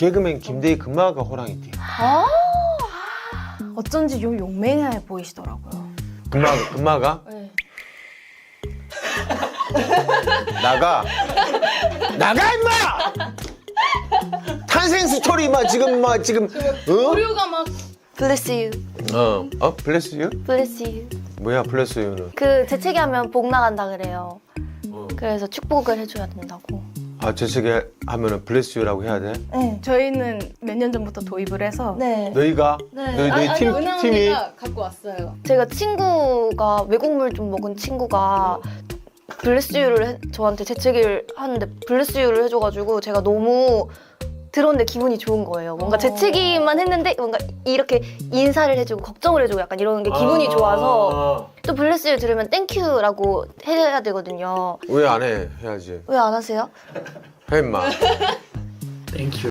개그맨 김대희 금마가 호랑이띠. 아 어쩐지 좀 용맹해 보이시더라고요. 금마가? 네. 나가 임마! 탄생 스토리 지금 오류가 막 Bless you, 블레스 유? bless you. 뭐야 블레스 유는? 그 재채기 하면 복 나간다 그래요. 그래서 축복을 해줘야 된다고. 재채기 하면은 블레스 유라고 해야 돼? 네. 저희는 몇 년 전부터 도입을 해서 네. 너희가? 네. 너희 팀이? 갖고 왔어요. 제가 친구가 외국물 좀 먹은 친구가 블레스 유를 저한테 재채기를 하는데 블레스 유를 해줘가지고 제가 너무 들었는데 기분이 좋은 거예요. 뭔가 재채기만 했는데 뭔가 이렇게 인사를 해주고 걱정을 해주고 약간 이러는 게 기분이 좋아서 또 블레스 유 들으면 땡큐라고 해야 되거든요. 왜 안 해? 해야지. 왜 안 하세요? 해 임마. 땡큐.